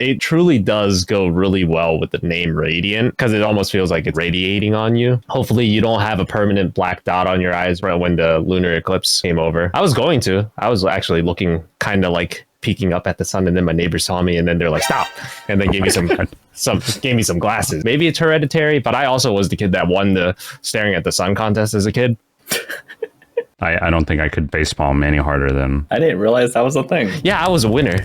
It truly does go really well with the name Radiant because it almost feels like it's radiating on you. Hopefully you don't have a permanent black dot on your eyes when the lunar eclipse came over. I was going to. I was actually looking kind of like peeking up at the sun, and then my neighbors saw me and then they're like, stop, and then gave me some glasses. Maybe it's hereditary, but I also was the kid that won the staring at the sun contest as a kid. I don't think I could facepalm any harder than... I didn't realize that was a thing. Yeah, I was a winner.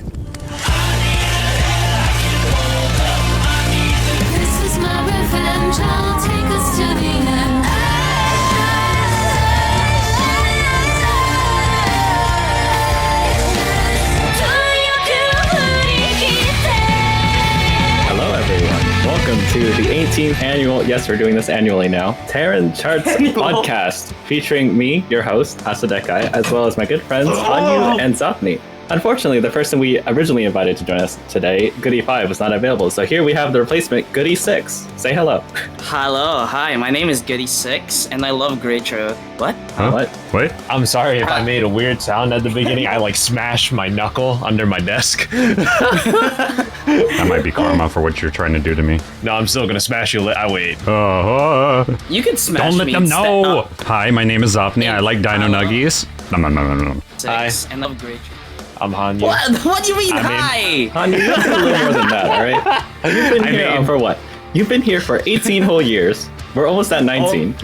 Welcome to the 18th annual, yes, we're doing this annually now, Terran Charts podcast, featuring me, your host, Asadekai, as well as my good friends, Hanyu and Zapni. Unfortunately, the person we originally invited to join us today, Goody 5, was not available, so here we have the replacement, Goody 6. Say hello. Hello, hi, my name is Goody 6, and I love Greatro. What? Huh? What? Wait? I'm sorry if I made a weird sound at the beginning. I like smashed my knuckle under my desk. That might be karma for what you're trying to do to me. No, I'm still gonna smash you. Wait. You can smash Don't let me them know! instead. Hi, my name is Zapni. I like Dino Nuggies. No. Hi. And I love Greatro. I'm Hanyu. What do you mean, I hi? Hanyu, you can do a little more than that, alright? You've been here for what? You've been here for 18 whole years. We're almost at 19.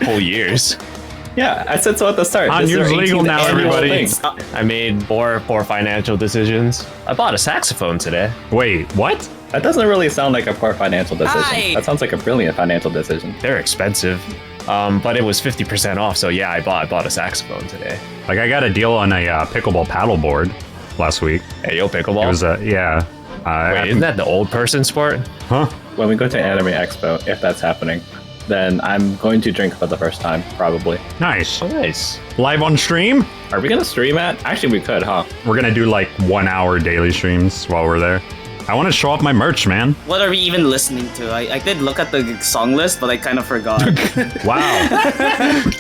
Whole years. Yeah, I said so at the start. Hanyu's legal now, everybody. I made four financial decisions. I bought a saxophone today. Wait, what? That doesn't really sound like a poor financial decision. Hi. That sounds like a brilliant financial decision. They're expensive, but it was 50% off. So yeah, I bought a saxophone today. Like, I got a deal on a pickleball paddleboard last week. Hey, yo, pickleball. It was yeah. Wait, isn't that the old person sport? Huh? When we go to Anime Expo, if that's happening, then I'm going to drink for the first time, probably. Nice. Oh, nice. Live on stream? Are we going to stream at? Actually, we could, huh? We're gonna do like 1 hour daily streams while we're there. I want to show off my merch, man. What are we even listening to? I did look at the song list, but I kind of forgot. Wow.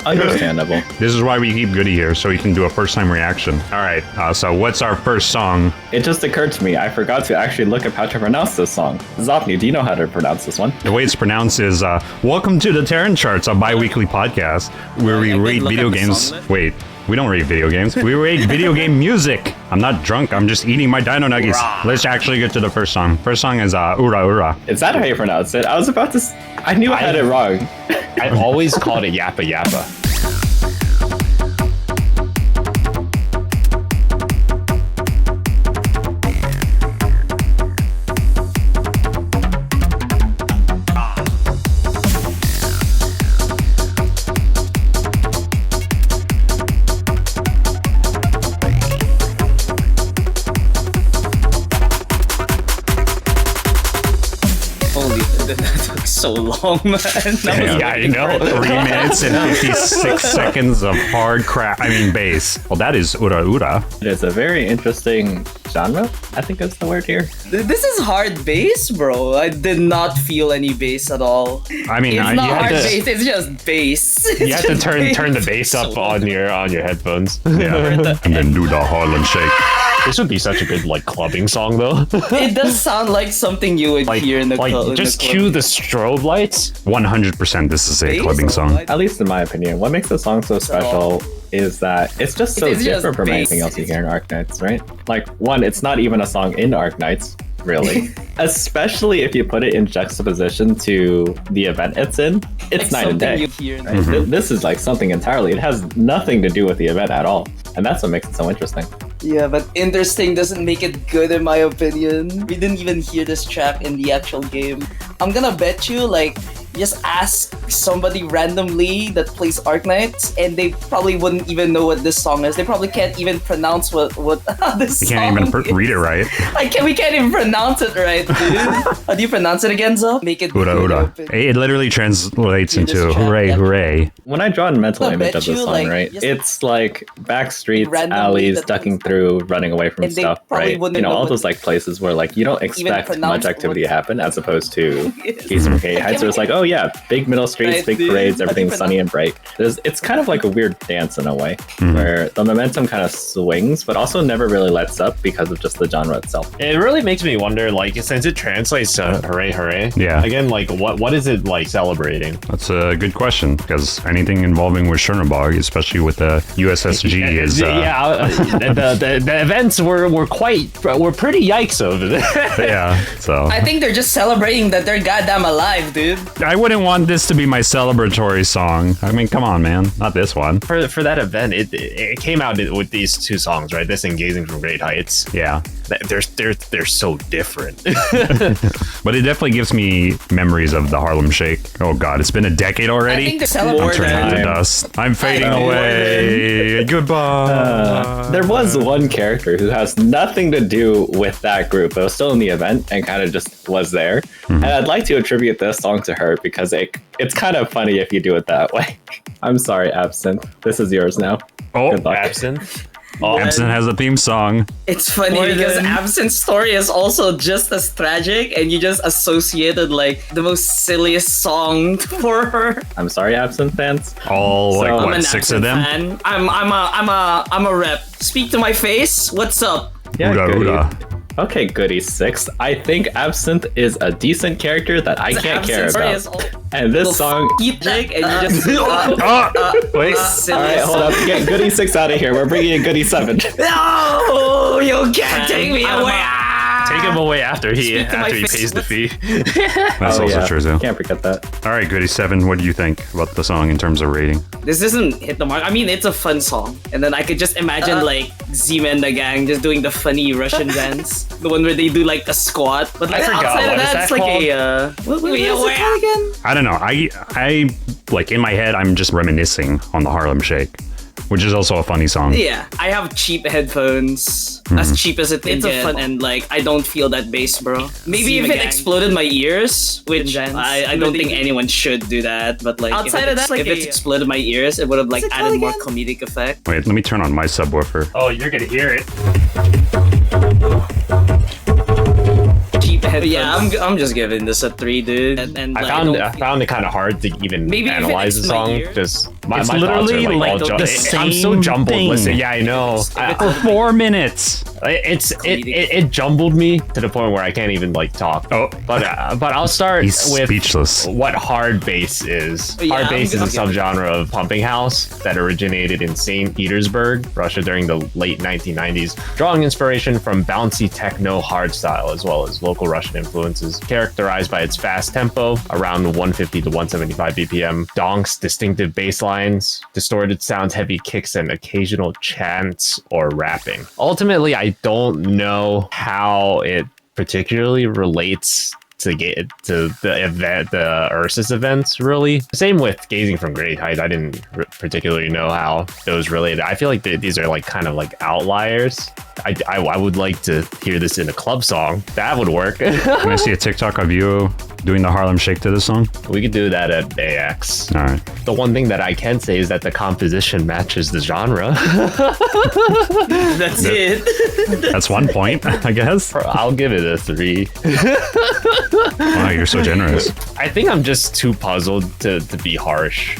Understandable. This is why we keep Goody here, so he can do a first-time reaction. All right, so what's our first song? It just occurred to me, I forgot to actually look up how to pronounce this song. Zapni, do you know how to pronounce this one? The way it's pronounced is, Welcome to the Terran Charts, a bi-weekly podcast where we I did rate look video at the games. song list. Wait, we don't rate video games. We rate video game music. I'm not drunk, I'm just eating my Dino Nuggies. Rah. Let's actually get to the first song. First song is UraUra. Is that how you pronounce it? I was about to... I knew I had it wrong. I've always called it Yappa Yappa. Holy, that took so long, man. Yeah, I know. 3 minutes and 56 seconds of hard crap. I mean, bass. Well, that is UraUra. It's a very interesting genre, I think is the word here. This is hard bass, bro. I did not feel any bass at all. I mean, It's you not had hard to- bass, it's just bass. You have to turn the bass up on your headphones. Yeah, and then do the Harlem Shake. This would be such a good like clubbing song though. It does sound like something you would hear in the club. Just cue the strobe lights. 100% this is a Bass? clubbing song. At least in my opinion. What makes the song so special is that it's just so It's just different from bass. anything else you hear in Arknights, right? Like, one, it's not even a song in Arknights, really. Especially if you put it in juxtaposition to the event it's in. It's night and day. You hear in Right? This is like something entirely. It has nothing to do with the event at all. And that's what makes it so interesting. Yeah, but interesting doesn't make it good in my opinion. We didn't even hear this track in the actual game. I'm gonna bet you, like, just ask somebody randomly that plays Arknights, and they probably wouldn't even know what this song is. They probably can't even pronounce what this You song can't even is. read it right. We can't even pronounce it right, dude. How do you pronounce it again, Zo? Make it Ura good, Ura. open. It literally translates Hear this into track, hooray, yeah. hooray. When I draw a mental I image bet of this you, song, like, right? just- It's like back streets, Randomly alleys, that ducking plays- through, running away from And they stuff, probably right? wouldn't You know, know all what- those like places where like you don't expect pronounce much activity to what- happen, as opposed to Yes. Keys and K Heights, where it's like, oh yeah, big middle streets, Right, big dude. parades, everything's Even sunny and bright. It's kind of like a weird dance in a way, where the momentum kind of swings, but also never really lets up because of just the genre itself. It really makes me wonder, like, since it translates to hooray, hooray. Yeah. Again, like, what is it like celebrating? That's a good question, because anything involving with Chernobog, especially with the USSG, is the events were pretty yikes over there. yeah. So I think they're just celebrating that they're goddamn alive, dude. I wouldn't want this to be my celebratory song. I mean, come on, man, not this one. For that event, it came out with these two songs, right? This and Gazing from Great Heights. Yeah. They're so different. But it definitely gives me memories of the Harlem Shake. Oh God, it's been a decade I already. think they're I'm celebrating. turning into time. dust. I'm fading know. away. Goodbye. There was one character who has nothing to do with that group, but was still in the event and kind of just was there. And I'd like to attribute this song to her because it's kind of funny if you do it that way. I'm sorry, Absinthe. This is yours now. Oh, Good luck. Absinthe. Absinthe has a theme song. It's funny More because than- Absint's story is also just as tragic, and you just associated like the most silliest song for her. I'm sorry, Absinthe fans. All So- like I'm what, an 6 of them? Absinthe fan. I'm a rep. Speak to my face. What's up? Yeah, Ura, goody. ura. Okay, goody 6. I think Absinthe is a decent character that I can't care Absint's story about. is all And this song... tragic, and you just Wait. Alright, hold up. Get Goody 6 out of here. We're bringing in Goody 7. No, you can't take me away. Take him away after he Speak to my face. pays the fee. That's also true too. Can't forget that. All right, Goody 7, what do you think about the song in terms of rating? This doesn't hit the mark. I mean, it's a fun song, and then I could just imagine like Zima and the gang just doing the funny Russian dance, the one where they do like a squat. But like forgot, outside what of is that, that it's like a what is it called again? I don't know. I like in my head, I'm just reminiscing on the Harlem Shake, which is also a funny song. Yeah, I have cheap headphones, as cheap as it can get, fun, and like I don't feel that bass, bro. Maybe if it exploded my ears, which I don't think anyone should do that, but like outside of that, if it exploded my ears, it would have like added more comedic effect. Wait, let me turn on my subwoofer. Oh, you're gonna hear it. Cheap headphones. Yeah, I'm just giving this a 3, dude. And I like, found it kind of hard to even Maybe if it analyze the hits my song. ears. Just my It's thoughts are literally like all like jumbled. the I'm so same jumbled. thing. Listen, yeah, I know. For 4 minutes. It jumbled me to the point where I can't even like talk. Oh. But I'll start He's with speechless. what hard bass is. Yeah, Hard bass is a I'm gonna- subgenre of pumping house that originated in St. Petersburg, Russia during the late 1990s, drawing inspiration from bouncy techno hardstyle as well as local Russian influences, characterized by its fast tempo, around 150 to 175 BPM, donks, distinctive bass lines, distorted sounds, heavy kicks, and occasional chants or rapping. Ultimately, I don't know how it particularly relates to the event, the Ursus events, really. Same with Gazing from Great Heights. I didn't particularly know how those related. I feel like these are like kind of like outliers. I would like to hear this in a club song. That would work. Can I see a TikTok of you doing the Harlem Shake to this song? We could do that at AX. All right. The one thing that I can say is that the composition matches the genre. that's it. That's one point, I guess. I'll give it a 3. Wow, you're so generous. I think I'm just too puzzled to be harsh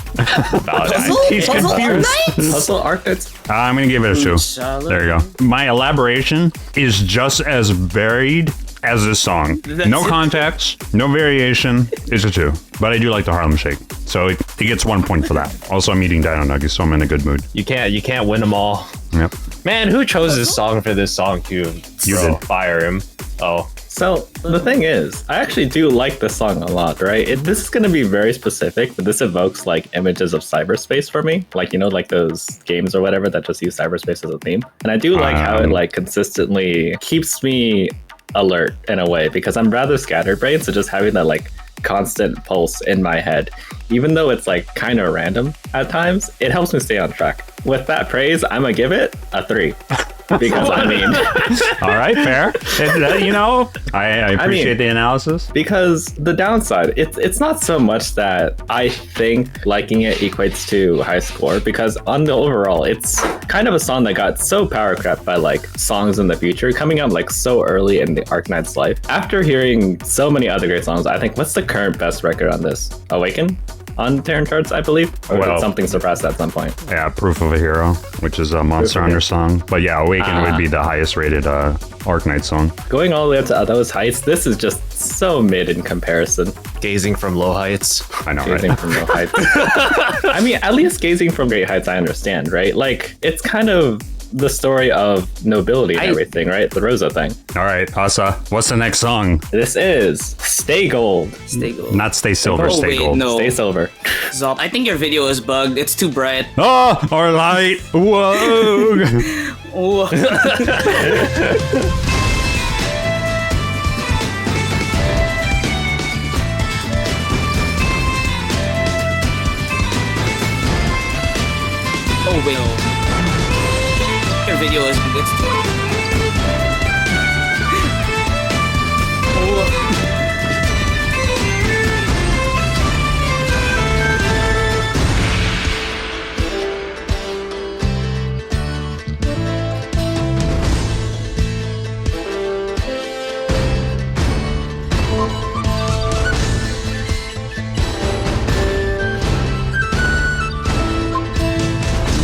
about it. He's confused. Puzzle Arknights. I'm going to give it a 2. There you go. My elaboration is just as varied as this song. No context, no variation. It's a 2. But I do like the Harlem Shake. So it gets 1 point for that. Also, I'm eating Dino Nuggets, so I'm in a good mood. You can't win them all. Yep. Man, who chose this song for this song too? You Bro, did. Fire him. Oh. So the thing is, I actually do like this song a lot, right? This is going to be very specific, but this evokes like images of cyberspace for me. Like, you know, like those games or whatever that just use cyberspace as a theme. And I do like how it like consistently keeps me alert in a way because I'm rather scatterbrained. So just having that like constant pulse in my head, even though it's like kind of random at times, it helps me stay on track. With that praise, I'm gonna give it a 3. Because I mean, All right, fair. You know, I appreciate the analysis. Because the downside, it's not so much that I think liking it equates to high score, because on the overall, it's kind of a song that got so power crept by like songs in the future, coming out like so early in the Arknights' life. After hearing so many other great songs, I think, what's the current best record on this? Awaken? On Terran Charts, I believe? Or did something surpass at some point? Yeah, Proof of a Hero, which is a Monster Hunter song. But yeah, Awaken would be the highest rated Arknights song. Going all the way up to those heights, this is just so mid in comparison. Gazing from low heights. I know, Gazing right? from low heights. I mean, at least Gazing from great heights, I understand, right? Like, it's kind of the story of nobility and everything, right? The Rosa thing. All right, Asa, what's the next song? This is Stay Gold. Stay gold. Not Stay Silver, Oh, Stay wait, Gold. no. Stay Silver. Zop, I think your video is bugged. It's too bright. Oh, our light. Whoa. Oh. Oh wait, no. Your video is it's too. Oh.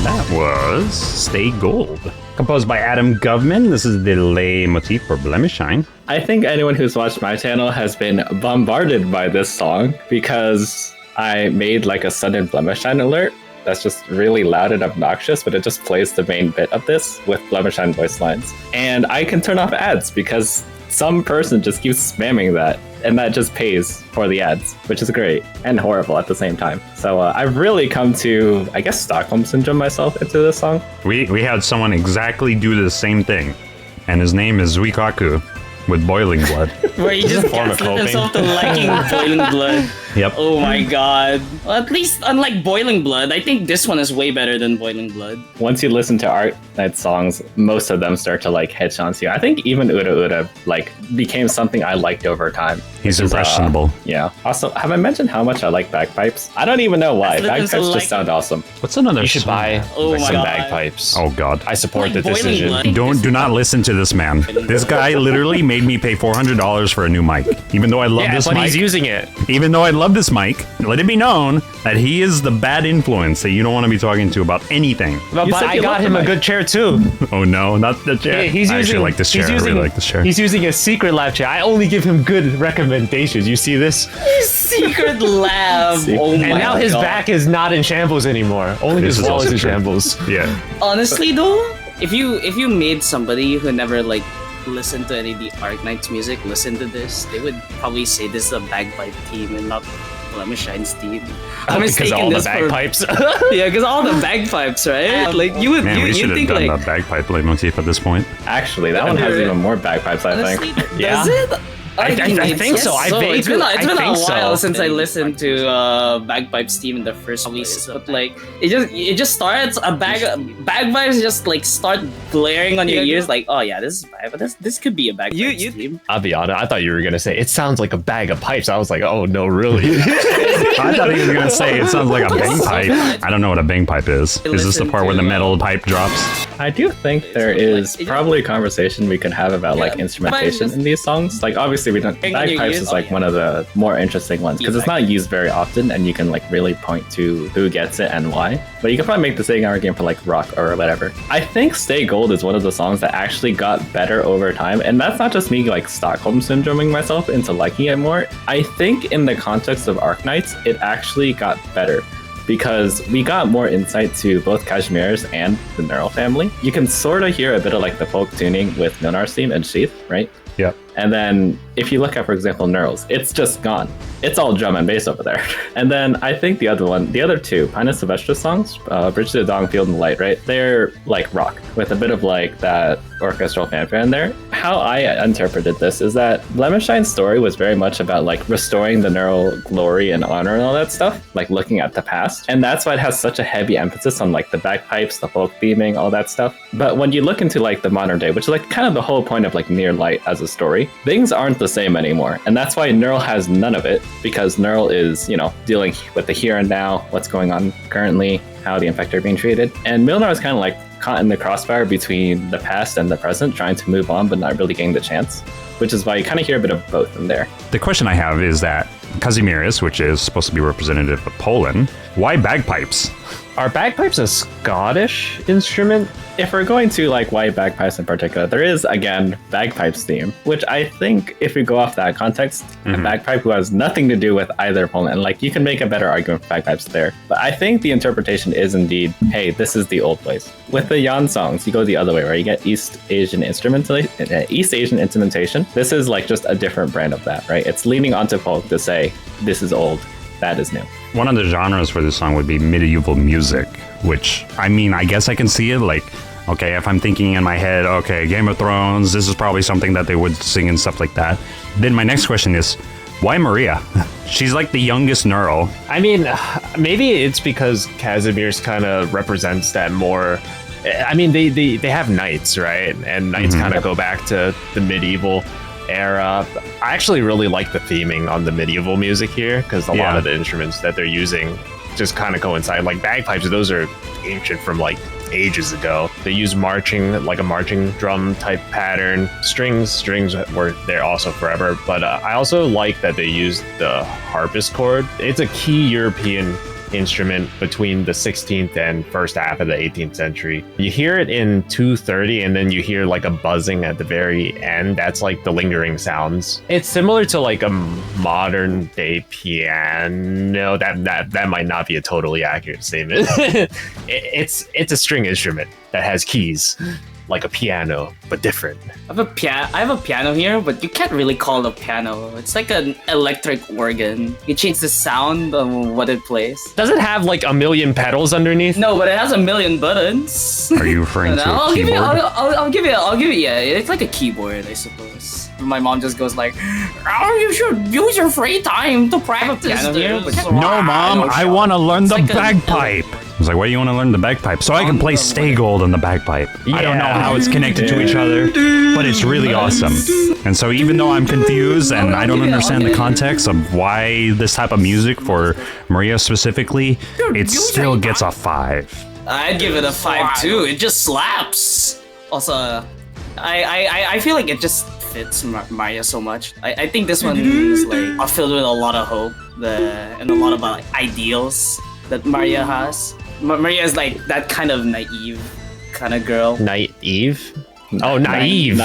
That was Stay Gold. Composed by Adam Govman. This is the lay motif for Blemishine. I think anyone who's watched my channel has been bombarded by this song because I made like a sudden Blemishine alert that's just really loud and obnoxious, but it just plays the main bit of this with Blemishine voice lines. And I can turn off ads because some person just keeps spamming that, and that just pays for the ads, which is great and horrible at the same time. So I've really come to, I guess, Stockholm Syndrome myself into this song. We had someone exactly do the same thing, and his name is Zuikaku with Boiling Blood. Where he just Form of gaslit coping. himself to liking Boiling Blood. Yep. Oh my god. Well, at least, unlike Boiling Blood, I think this one is way better than Boiling Blood. Once you listen to Arknights songs, most of them start to like headshot you. I think even УраУра like became something I liked over time. He's which is, impressionable. Yeah. Also, have I mentioned how much I like bagpipes? I don't even know why. That's Bagpipes so just like- sound awesome. What's another You should song? buy Oh like, my some God. bagpipes. Oh god. I support Like the Boiling decision. Blood. Do not listen to this man. This guy literally made me pay $400 for a new mic. Even though I love Yeah, this but mic. he's using it. Even though I love this mic, let it be known that he is the bad influence that you don't want to be talking to about anything. But said I you got love the him a mic. good chair too. Oh no, not the chair. Hey, he's I using, actually like this chair. he's I using, really like this chair. He's using a secret lab chair. I only give him good recommendations. You see this? Secret lab. Oh my And now his god. back is not in shambles anymore. Only This his is wall is also in true. shambles. Yeah. Honestly though, if you made somebody who never like listened to any of the Arknights music listen to this, they would probably say this is a bagpipe team and not Blemishine's team. I'm Because mistaking of all the this for bagpipes. yeah, because all the bagpipes, right? Like you would Man, we you should have think done like the bagpipe leitmotif at this point. Actually, that one has even more bagpipes, I honestly, think. Yeah. does it? I think so. I It's been, vaguely- it's been I a think so. while since I listened to Bagpipes team in the first place, but like it just starts bagpipes just like start blaring on your ears like, oh yeah, this could be a bagpipes team. I'll be honest. I thought you were gonna say it sounds like a bag of pipes. I was like, oh no, really? I thought he was gonna say it sounds like a bang pipe. I don't know what a bang pipe is. Is this the part where the metal pipe drops? I do think there is probably a conversation we could have about like Yeah. instrumentation in these songs. Like obviously we don't. Hang on your Bagpipes ears. is like one of the more interesting ones because it's not used very often, and you can like really point to who gets it and why. But you can probably make the same argument for like rock or whatever. I think "Stay Gold" is one of the songs that actually got better over time, and that's not just me like Stockholm syndroming myself into liking it more. I think in the context of Arknights, it actually got better, because we got more insight to both Kashmir's and the Nearl family. You can sort of hear a bit of like the folk tuning with Nonar's theme and Sheath, right? Yep. And then if you look at, for example, Nearl's, it's just gone. It's all drum and bass over there. And then I think the other two, Pinus Sylvester songs, Bridge to the Dawn, Field and Light, right? They're like rock with a bit of like that orchestral fanfare in there. How I interpreted this is that Lemonshine's story was very much about like restoring the Nearl glory and honor and all that stuff, like looking at the past. And that's why it has such a heavy emphasis on like the bagpipes, the folk theming, all that stuff. But when you look into like the modern day, which is like kind of the whole point of like Near Light as a story, things aren't the same anymore. And that's why Nearl has none of it, because Nearl is, you know, dealing with the here and now, what's going on currently, how the infected are being treated. And Milner is kind of like caught in the crossfire between the past and the present, trying to move on, but not really getting the chance, which is why you kind of hear a bit of both in there. The question I have is that Kazimierz, which is supposed to be representative of Poland, why bagpipes? Are bagpipes a Scottish instrument? If we're going to like why bagpipes in particular, there is again bagpipes theme, which I think if we go off that context, a bagpipe who has nothing to do with either Poland, and like you can make a better argument for bagpipes there. But I think the interpretation is indeed, hey, this is the old ways. With the Yan songs, you go the other way, where you get East Asian instrumentation. This is like just a different brand of that, right? It's leaning onto folk to say, this is old, that is new. One of the genres for this song would be medieval music, which, I mean, I guess I can see it. Like, okay, if I'm thinking in my head, okay, Game of Thrones, this is probably something that they would sing and stuff like that. Then my next question is, why Maria? She's like the youngest Nearl. I mean, maybe it's because Kazimierz kind of represents that more. I mean, they have knights, right? And knights kind of go back to the medieval era. I actually really like the theming on the medieval music here, because a lot of the instruments that they're using just kind of coincide. Like bagpipes, those are ancient from like ages ago. They use marching, like a marching drum type pattern. Strings were there also forever, but I also like that they used the harpsichord. It's a key European instrument between the 16th and first half of the 18th century. You hear it in 2:30 and then you hear like a buzzing at the very end. That's like the lingering sounds. It's similar to like a modern day piano. That might not be a totally accurate statement. It's a string instrument that has keys. Like a piano, but different. I have a piano here, but you can't really call it a piano. It's like an electric organ. You change the sound of what it plays. Does it have like a million pedals underneath? No, but it has a million buttons. Are you referring to a keyboard? I'll give you, yeah. It's like a keyboard, I suppose. My mom just goes like, "Oh, you should use your free time to practice piano here." No, Mom, I want to learn the bagpipe. I was like, why do you want to learn the bagpipe? So I can play Stay Gold on the bagpipe. Yeah. I don't know how it's connected to each other, but it's really awesome. And so even though I'm confused and I don't understand the context of why this type of music for Maria specifically, it still gets a 5. I'd give it a 5 too. It just slaps. Also, I feel like it just fits Maria so much. I think this one is like filled with a lot of hope and a lot of like ideals that Maria has. Maria is like that kind of naive kind of girl. Naive? Oh, naive. Oh,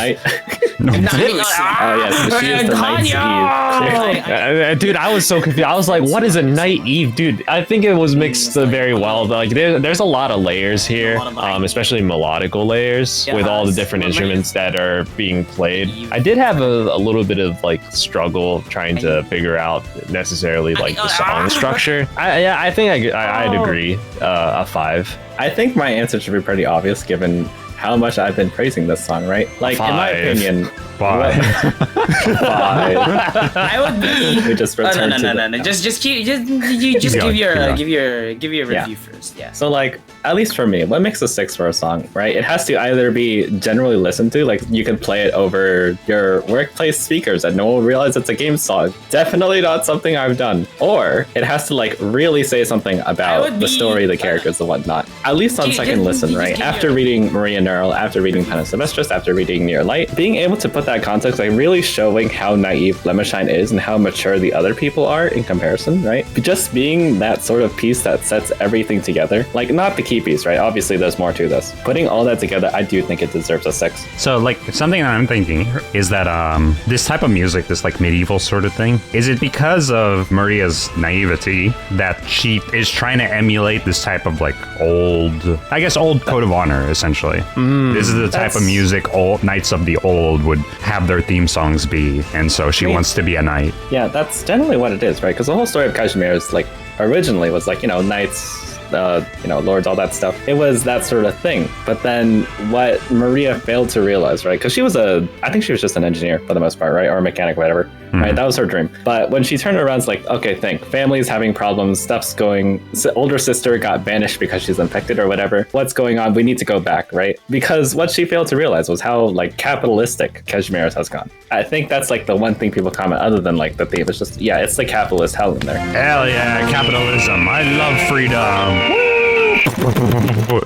yes, she is the naive. Dude, I was so confused. I was like, what is a naive? Dude, I think it was mixed very well. Like, there's a lot of layers here, especially melodical layers with all the different instruments that are being played. I did have a little bit of like struggle trying to figure out necessarily like the song structure. I think I'd agree, a 5. I think my answer should be pretty obvious given how much I've been praising this song, right? Like, 5. In my opinion, 5. I would be. We just returned no. Just give your review first. Yeah. So like, at least for me, what makes a 6 for a song, right? It has to either be generally listened to, like you can play it over your workplace speakers and no one will realize it's a game song. Definitely not something I've done. Or it has to like really say something about the story, the characters, and whatnot. At least on second listen, right? After reading Maria Nearl, after reading Pinus Sylvester, after reading Near Light, being able to put that context, like really showing how naive Lemmershine is and how mature the other people are in comparison, right? Just being that sort of piece that sets everything together, like not the key piece, right? Obviously there's more to this. Putting all that together, I do think it deserves a 6. So like something that I'm thinking is that this type of music, this like medieval sort of thing, is it because of Maria's naivety that she is trying to emulate this type of like old old Code of Honor, essentially. This is the type of music old Knights of the Old would have their theme songs be, and so she wants to be a knight. Yeah, that's generally what it is, right? Because the whole story of Kashmir is like, originally was like, knights, lords, all that stuff. It was that sort of thing. But then what Maria failed to realize, right? Because I think she was just an engineer for the most part, right? Or a mechanic, whatever. Right? That was her dream. But when she turned around, it's like, okay, family's having problems, stuff's going, older sister got banished because she's infected or whatever. What's going on? We need to go back, right? Because what she failed to realize was how like capitalistic Kashmir has gone. I think that's like the one thing people comment other than like the theme. It's just, yeah, it's the capitalist hell in there. Hell yeah, capitalism. I love freedom.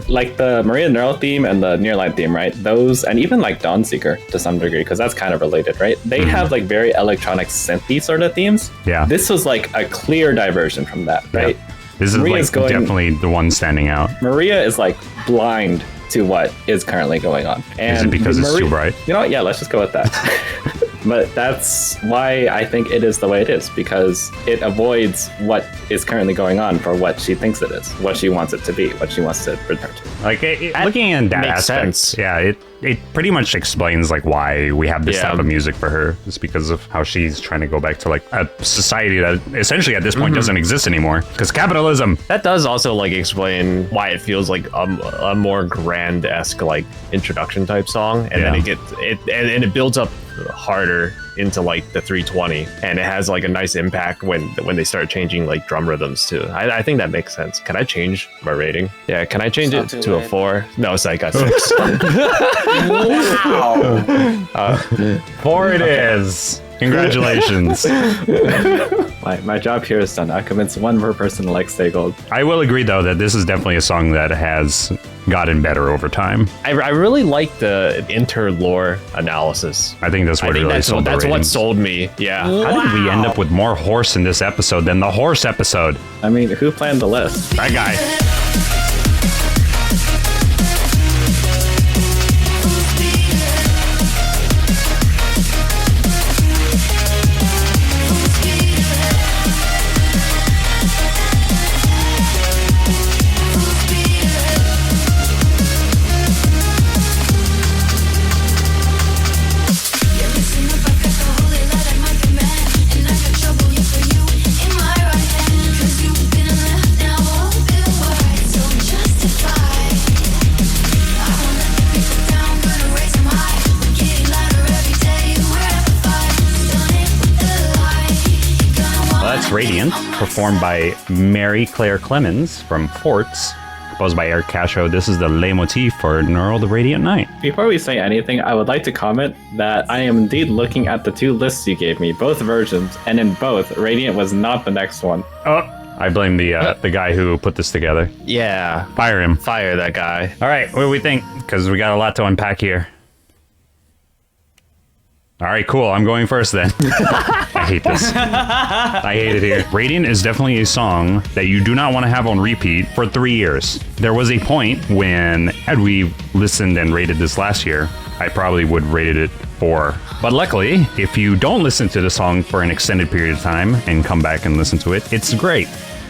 Like the Maria Nearl theme and the Nearline theme, right? Those, and even like Dawnseeker to some degree, because that's kind of related, right? They have like very electronic synthy sort of themes. Yeah. This was like a clear diversion from that, right? Yeah. This is definitely the one standing out. Maria is like blind to what is currently going on. And is it because it's too bright? You know what? Yeah, let's just go with that. But that's why I think it is the way it is, because it avoids what is currently going on for what she thinks it is, what she wants it to be, what she wants to return to. Like, looking at that aspect, sense. Yeah, it pretty much explains like why we have this type of music for her. It's because of how she's trying to go back to like a society that essentially at this point doesn't exist anymore, because capitalism. That does also like explain why it feels like a more grand-esque like introduction type song, and then it builds up harder into like the 320, and it has like a nice impact when they start changing like drum rhythms too. I think that makes sense. Can I change my rating? Yeah, can I change it to a 4? No, it's like a 6. Wow. 4 it is. Congratulations. My job here is done. I convinced one more person to like Stay Gold. I will agree though that this is definitely a song that has gotten better over time. I really like the inter-lore analysis. I think that's what really sold the That's what ratings. sold me. Yeah. How did we end up with more horse in this episode than the horse episode? I mean, who planned the list? That guy. Radiant, performed by Mary Claire Clemens from Forts, composed by Eric Casho. This is the leitmotif for Nearl the Radiant Knight. Before we say anything, I would like to comment that I am indeed looking at the 2 lists you gave me, both versions, and in both, Radiant was not the next one. Oh, I blame the guy who put this together. Yeah. Fire him. Fire that guy. All right, what do we think? Because we got a lot to unpack here. All right, cool. I'm going first then. I hate this. I hate it here. Radiant is definitely a song that you do not want to have on repeat for 3 years. There was a point when, had we listened and rated this last year, I probably would have rated it 4. But luckily, if you don't listen to the song for an extended period of time and come back and listen to it, it's great.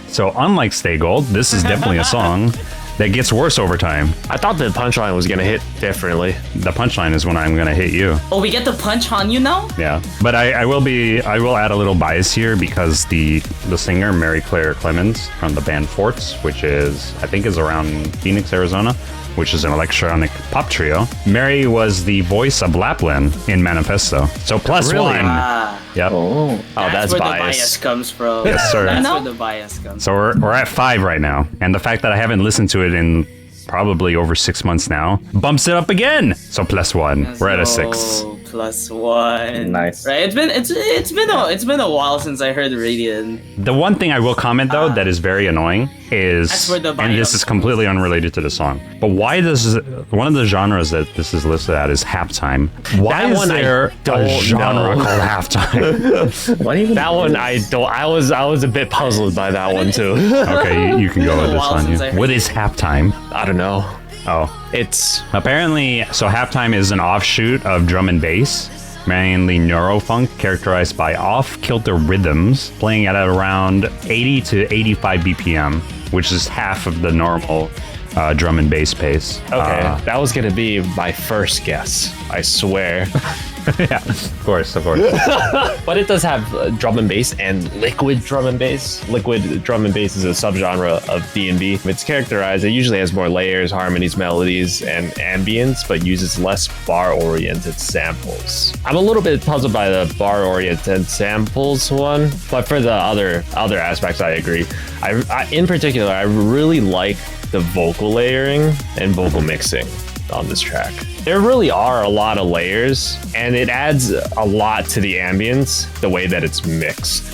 So unlike Stay Gold, this is definitely a song that gets worse over time. I thought the punchline was gonna hit differently. The punchline is when I'm gonna hit you. Oh, we get to punch Hanyu now? Yeah, but I will add a little bias here because the singer Mary Claire Clemens from the band Forts, which I think is around Phoenix, Arizona, which is an electronic pop trio. Mary was the voice of Lapland in Manifesto, so +1. Yep. Oh, that's where bias. the bias comes from. Yes, sir. That's where the bias comes So we're at 5 right now, and the fact that I haven't listened to it in probably over 6 months now bumps it up again. So +1. We're at a 6. +1. Nice. Right. It's been a while since I heard Radiant. The one thing I will comment though that is very annoying is, That's where the and this bias is completely unrelated to the song, but why does one of the genres that this is listed at is halftime? Why That is one I there don't a genre know. called halftime? what even? That one I don't. I was a bit puzzled by that one too. Okay, you can go with a this while one. since I heard What is halftime? I don't know. Oh, It's apparently, so halftime is an offshoot of drum and bass, mainly neurofunk, characterized by off-kilter rhythms, playing at around 80 to 85 BPM, which is half of the normal drum and bass pace. Okay, that was gonna be my first guess. I swear. Yeah, of course. But it does have drum and bass and liquid drum and bass. Liquid drum and bass is a subgenre of D&B. It's characterized, it usually has more layers, harmonies, melodies, and ambience, but uses less bar-oriented samples. I'm a little bit puzzled by the bar-oriented samples one, but for the other aspects, I agree. I in particular, I really like the vocal layering and vocal mixing on this track. There really are a lot of layers, and it adds a lot to the ambience, the way that it's mixed.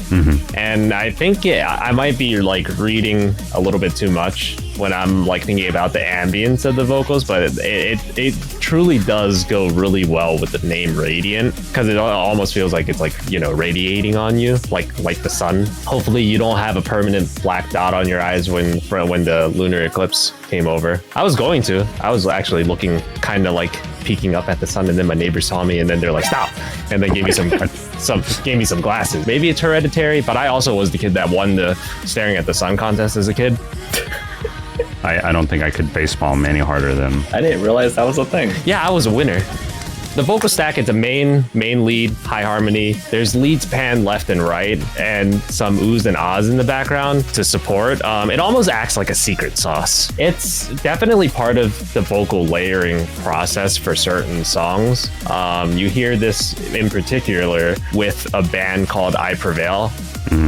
And I think I might be like reading a little bit too much when I'm like thinking about the ambience of the vocals, but it truly does go really well with the name Radiant, because it almost feels like it's like, you know, radiating on you, like the sun. Hopefully you don't have a permanent black dot on your eyes when the lunar eclipse came over. I was actually looking kind of like peeking up at the sun, and then my neighbors saw me, and then they're like, stop, and then gave me some glasses. Maybe it's hereditary, but I also was the kid that won the staring at the sun contest as a kid. I don't think I could facepalm any harder than... I didn't realize that was a thing. Yeah, I was a winner. The vocal stack, it's a main lead, high harmony. There's leads panned left and right, and some oohs and ahs in the background to support. It almost acts like a secret sauce. It's definitely part of the vocal layering process for certain songs. You hear this in particular with a band called I Prevail.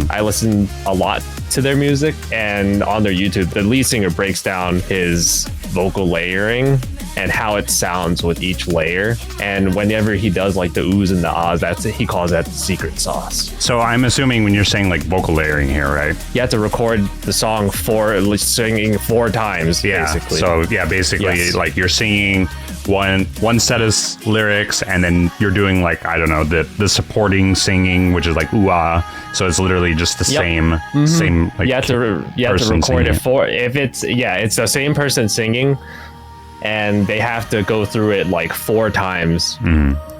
I listen a lot to their music, and on their YouTube, the lead singer breaks down his vocal layering and how it sounds with each layer. And whenever he does like the oohs and the ahs, he calls that the secret sauce. So I'm assuming when you're saying like vocal layering here, right? You have to record the song singing 4 times, basically. So yeah, basically Yes. like you're singing one set of lyrics, and then you're doing like, I don't know, the supporting singing, which is like ooh ah. So it's literally just the same like you have to record singing. it's the same person singing, and they have to go through it like 4 times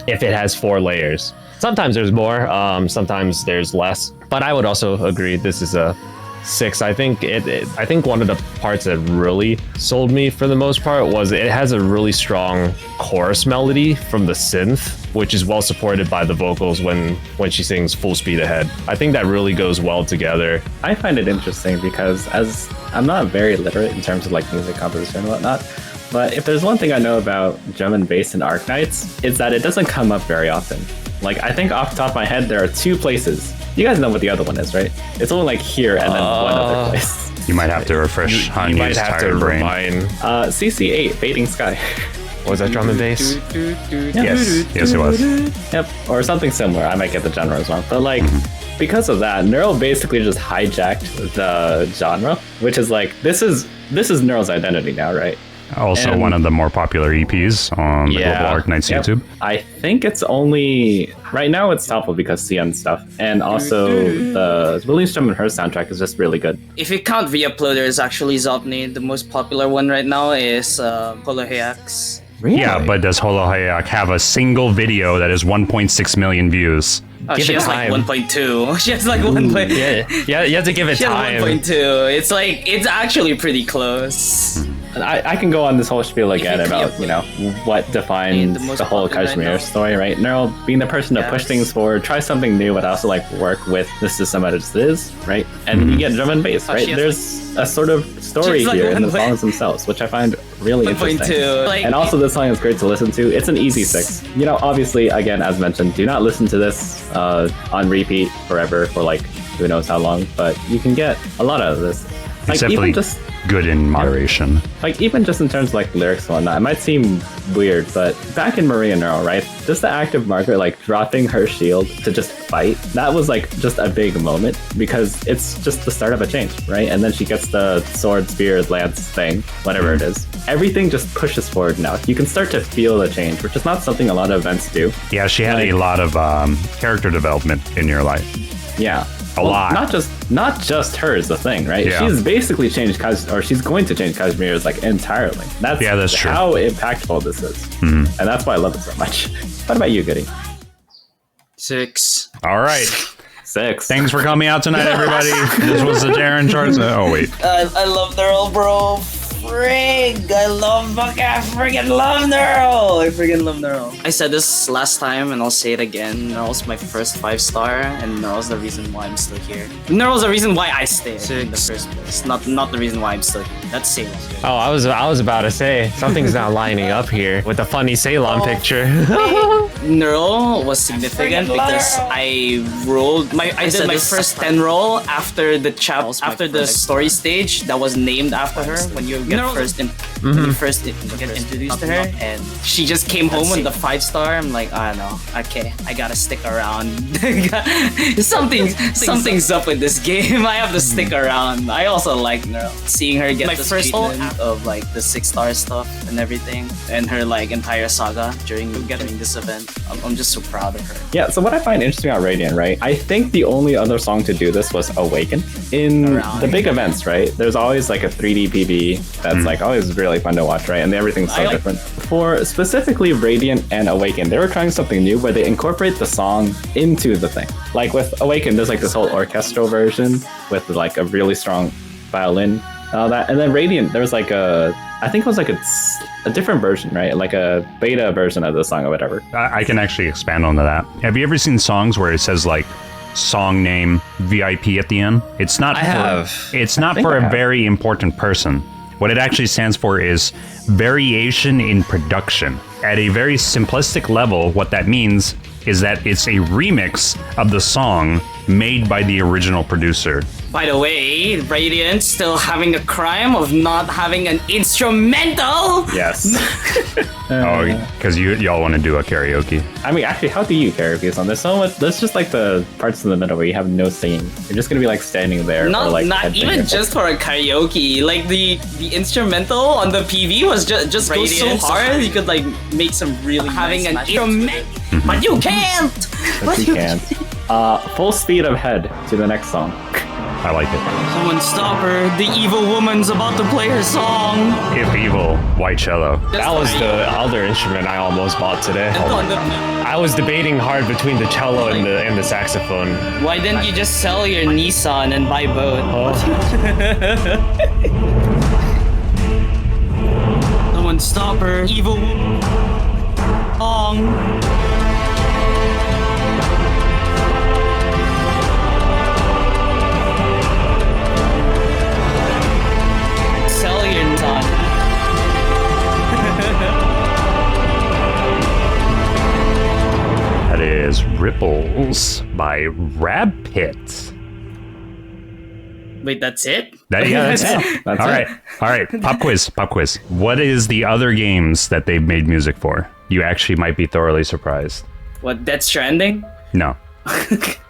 if it has 4 layers. Sometimes there's more, sometimes there's less, but I would also agree this is a 6. I think I think one of the parts that really sold me for the most part was it has a really strong chorus melody from the synth, which is well supported by the vocals when she sings full speed ahead. I think that really goes well together. I find it interesting because as I'm not very literate in terms of like music composition and whatnot, but if there's one thing I know about drum and bass in Arknights, it's that it doesn't come up very often. Like, I think off the top of my head, there are 2 places. You guys know what the other one is, right? It's only like here and then one other place. You might have to refresh Hanyu's tired brain. CC8, Fading Sky. Was that drum and bass? Yes, it was. Yep, or something similar. I might get the genre wrong. But like, because of that, Nearl basically just hijacked the genre, which is like, this is Nearl's identity now, right? Also one of the more popular EPs on the Global Arknights YouTube. I think it's only... Right now it's helpful because CN stuff. And also the Release Drum and Her soundtrack is just really good. If you count re-uploaders, actually Zopni, the most popular one right now is Holoheax. Really? Yeah, but does Holohayak have a single video that is 1.6 million views? She has like 1.2. She has like 1.2. Yeah, you have to give it She has time. 1.2. It's like, it's actually pretty close. I can go on this whole spiel again about, you know, what defines the whole Kashmir story, right? Nearl being the person to push things forward, try something new, but also like work with the system as it is, right? And you get drum and bass, right? There's a sort of story here in the songs themselves, which I find really interesting. And also this song is great to listen to. It's an easy 6. You know, obviously, again, as mentioned, do not listen to this on repeat forever for like who knows how long, but you can get a lot out of this. Like, It's definitely good in moderation. Like, even just in terms of like lyrics and whatnot, it might seem weird, but back in Maria Nearl, right? Just the act of Margaret like dropping her shield to just fight, that was like just a big moment because it's just the start of a change, right? And then she gets the sword, spear, lance thing, whatever it is. Everything just pushes forward now. You can start to feel the change, which is not something a lot of events do. Yeah, she had a lot of character development in your life. Yeah. A lot. Not just her is the thing, right? Yeah. She's basically changed she's going to change Kashmir's like entirely. That's true. How impactful this is. And that's why I love it so much. What about you, Goody? 6. All right. 6. Thanks for coming out tonight, everybody. This was the Terran Charts. Oh, wait. I love Nearl, bro. frig! I love Buck. I freaking love Nearl! I freaking love Nearl. I said this last time and I'll say it again. Nearl's my first 5-star and Nearl's the reason why I'm still here. Nearl's the reason why I stay in the first place. Not the reason why I'm still here. That's Ceylon. Oh, I was about to say something's not lining up here with the funny Ceylon picture. Nearl was significant because I rolled I did my first 10 roll after the story stage that was named after her when you get when you first get introduced to her, and she just came home with the 5-star. I'm like, I don't know, okay, I gotta stick around. Something's up with this game. I have to stick around. I also like Nearl. Seeing her get the treatment of like the 6-star stuff and everything, and her like entire saga during this event. I'm just so proud of her. Yeah, so what I find interesting about Radiant, right? I think the only other song to do this was Awaken. In the big events, right? There's always like a 3D PB that's like always really fun to watch, right? And everything's so different. For specifically Radiant and Awaken, they were trying something new where they incorporate the song into the thing. Like with Awaken, there's like this whole orchestral version with like a really strong violin, all that. And then Radiant, there was like I think it was like a different version, right? Like a beta version of the song or whatever. I can actually expand on that. Have you ever seen songs where it says like song name VIP at the end? It's not It's not for a very important person. What it actually stands for is variation in production. At a very simplistic level, what that means is that it's a remix of the song made by the original producer. By the way, Radiant still having a crime of not having an instrumental. Yes. Because y'all want to do a karaoke. I mean, actually, how do you karaoke song? There's so much. There's just like the parts in the middle where you have no singing. You're just gonna be like standing there. Not even just just for a karaoke. Like the instrumental on the PV was just go so hard. You could like make some really having an instrument, but you can't. But you can't. Full speed ahead to the next song. I like it. Someone stop her. The evil woman's about to play her song. If evil, white cello. That was the other instrument I almost bought today. I was debating hard between the cello and the saxophone. Why didn't you just sell your Nissan and buy both? Someone stop her. Evil song. That is Ripples by Rabpit. Wait, that's it? That's it. All right. Pop quiz. What is the other games that they've made music for? You actually might be thoroughly surprised. What, Death Stranding? No.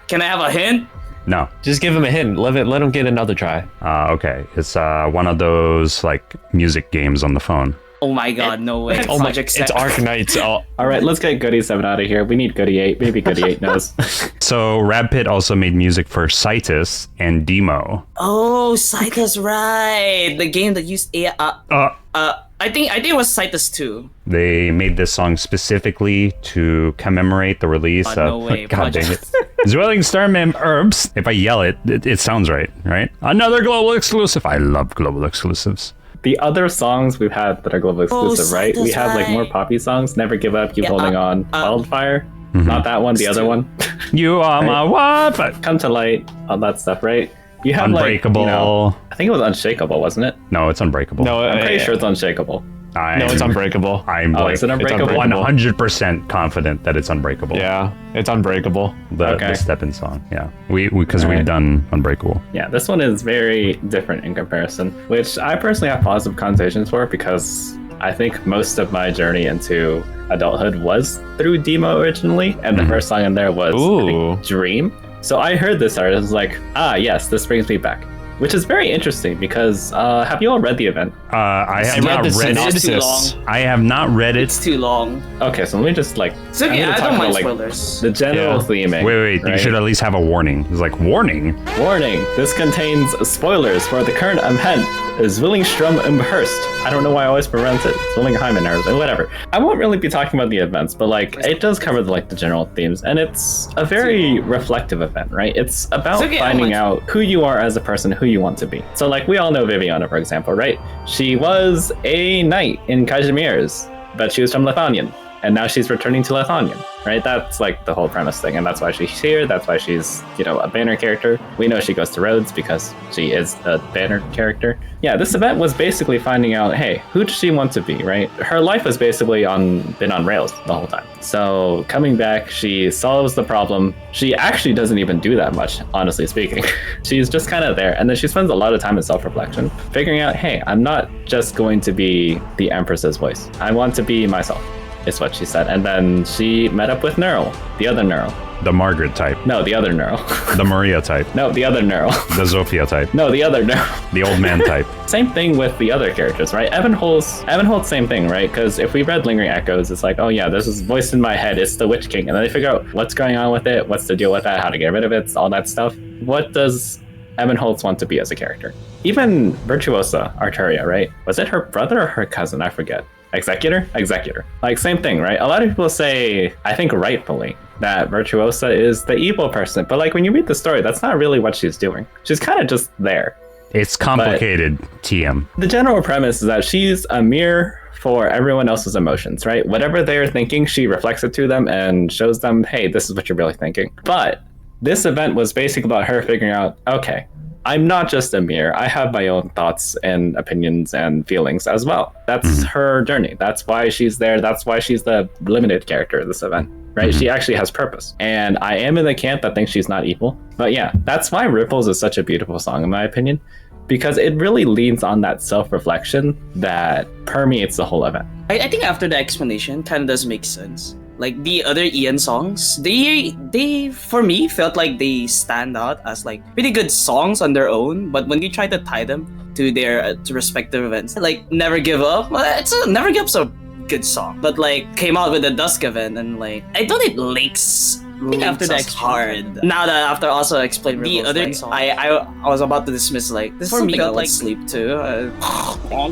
Can I have a hint? No. Just give him a hint. Let him get another try. Okay. It's one of those like music games on the phone. Oh my god, no way. It's Arknights. Oh. All right, let's get Goody 7 out of here. We need Goody 8. Maybe Goody 8 knows. So Rabpit also made music for Cytus and Demo. Oh, Cytus, right. The game that used I think it was Cytus 2. They made this song specifically to commemorate the release of... No way. God dang it. Zwilling Starman Herbs. If I yell it sounds right? Another global exclusive. I love global exclusives. The other songs we've had that are global exclusive, right? We have like more poppy songs. Never Give Up, Keep Holding On, Wildfire. Not that one, the other one. You are my wife. Come to Light, all that stuff, right? You have Unbreakable. Like, I think it was Unshakable, wasn't it? No, it's Unbreakable. No, I'm pretty sure it's Unshakable. No, it's Unbreakable. I'm like is it Unbreakable? 100% confident that it's Unbreakable. Yeah, it's Unbreakable. The step-in song. Yeah, because we've done Unbreakable. Yeah, this one is very different in comparison, which I personally have positive connotations for because I think most of my journey into adulthood was through Demo originally, and the first song in there was I think, Dream. So I heard this art, I was like, yes, this brings me back. Which is very interesting because have you all read the event? I have not read it. It's too long. I have not read it. It's too long. Okay, so let me just like... It's okay, I don't mind spoilers. The general theming. Wait, right? You should at least have a warning. It's like, warning? Warning, this contains spoilers for the current event Zwillingstrom Umhurst. I don't know why I always pronounce it. Zwillingheimen or whatever. I won't really be talking about the events, but like it does cover the general themes, and it's a very reflective event, right? It's about finding out who you are as a person, who you want to be. So like we all know Viviana, for example, right? She was a knight in Casimir's, but she was from Lithanian. And now she's returning to Lithanian, right? That's like the whole premise thing. And that's why she's here. That's why she's, a banner character. We know she goes to Rhodes because she is a banner character. Yeah, this event was basically finding out, hey, who does she want to be, right? Her life was basically been on rails the whole time. So coming back, she solves the problem. She actually doesn't even do that much, honestly speaking. She's just kind of there. And then she spends a lot of time in self-reflection, figuring out, hey, I'm not just going to be the Empress's voice. I want to be myself. Is what she said. And then she met up with Nearl, the other Nearl. The Margaret type. No, the other Nearl. The Maria type. No, the other Nearl. The Zofia type. No, the other Nearl. The old man type. Same thing with the other characters, right? Evan Holt's same thing, right? Because if we read Lingering Echoes, it's like, oh yeah, this is voiced in my head. It's the Witch King. And then they figure out what's going on with it, what's the deal with that, how to get rid of it, all that stuff. What does Evan Holtz want to be as a character? Even Virtuosa Arteria, right? Was it her brother or her cousin? I forget. Executor? Like, same thing, right? A lot of people say, I think rightfully, that Virtuosa is the evil person. But, like, when you read the story, that's not really what she's doing. She's kind of just there. It's complicated, TM. The general premise is that she's a mirror for everyone else's emotions, right? Whatever they're thinking, she reflects it to them and shows them, hey, this is what you're really thinking. But this event was basically about her figuring out, okay, I'm not just a mirror. I have my own thoughts and opinions and feelings as well. That's her journey. That's why she's there. That's why she's the limited character of this event, right? She actually has purpose. And I am in the camp that thinks she's not evil. But yeah, that's why Ripples is such a beautiful song, in my opinion, because it really leans on that self-reflection that permeates the whole event. I think after the explanation, kind of does make sense. Like the other Ian songs, they for me felt like they stand out as like pretty good songs on their own. But when you try to tie them to their respective events, like Never Give Up, Never Give Up's a good song. But like came out with the Dusk event and like I thought it links. I think after that hard. Now that after also explaining the other, I was about to dismiss like this for me felt like sleep too.